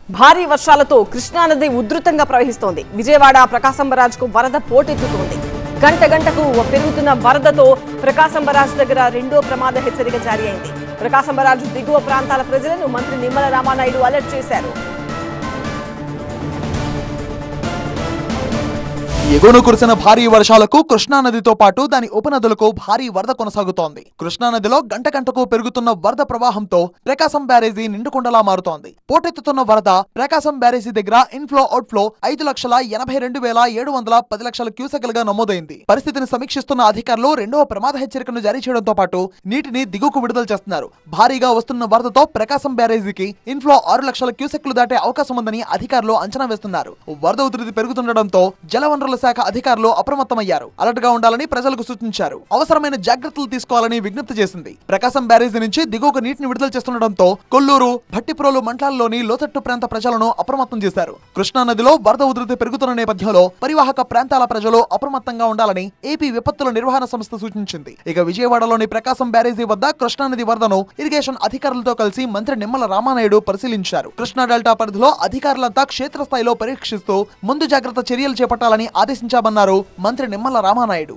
భారీ వర్షాలతో కృష్ణానది ఉధృతంగా ప్రవహిస్తోంది. విజయవాడ ప్రకాశం బరాజ్కు వరద పోటెత్తుతోంది. గంటకు పెరుగుతున్న వరదతో ప్రకాశం బరాజ్ దగ్గర రెండో ప్రమాద హెచ్చరిక జారీ అయింది. ప్రకాశం బరాజ్ దిగువ ప్రాంతాల ప్రజలను మంత్రి నిమ్మల రామానాయుడు అలర్ట్ చేశారు. ఎగువన కురిసిన భారీ వర్షాలకు కృష్ణానదితో పాటు దాని ఉపనదులకు భారీ వరద కొనసాగుతోంది. కృష్ణానదిలో గంటకు పెరుగుతున్న వరద ప్రవాహంతో ప్రకాశం బ్యారేజీ నిండుకుండలా మారుతోంది. పోటెత్తుతున్న వరద ప్రకాశం బ్యారేజీ దగ్గర ఇన్ఫ్లో అవుట్ఫ్లో 5,82,710 క్యూసెక్లుగా నమోదైంది. పరిస్థితిని సమీక్షిస్తున్న అధికారులు రెండవ ప్రమాద హెచ్చరికను జారీ చేయడంతో పాటు నీటిని దిగువకు విడుదల చేస్తున్నారు. భారీగా వస్తున్న వరదతో ప్రకాశం బ్యారేజీకి ఇన్ఫ్లో 6 లక్షల క్యూసెక్లు దాటే అవకాశం ఉందని అధికారులు అంచనా వేస్తున్నారు. వరద ఉధృతి పెరుగుతుండటంతో జలవనరుల శాఖ అధికారులు అప్రమత్తమయ్యారు. అలర్ట్ గా ఉండాలని ప్రజలకు సూచించారు. అవసరమైన జాగ్రత్తలు తీసుకోవాలని విజ్ఞప్తి చేసింది. ప్రకాశం బ్యారేజీ నుంచి దిగువకు నీటిని విడుదల చేస్తుండటంతో కొల్లూరు, భట్టిప్రోలు మండలాల్లోని లోతట్టు ప్రాంత ప్రజలను అప్రమత్తం చేశారు. కృష్ణానదిలో వరద ఉధృతి పెరుగుతున్న నేపథ్యంలో పరివాహక ప్రాంతాల ప్రజలు అప్రమత్తంగా ఉండాలని ఏపీ విపత్తుల నిర్వహణ సంస్థ సూచించింది. ఇక విజయవాడలోని ప్రకాశం బ్యారేజీ వద్ద కృష్ణానది వరదను ఇరిగేషన్ అధికారులతో కలిసి మంత్రి నిమ్మల రామానాయుడు పరిశీలించారు. కృష్ణా డెల్టా పరిధిలో అధికారులంతా క్షేత్రస్థాయిలో పరీక్షిస్తూ ముందు జాగ్రత్త చర్యలు చేపట్టాలని ఆదేశించామన్నారు మంత్రి నిమ్మల రామానాయుడు.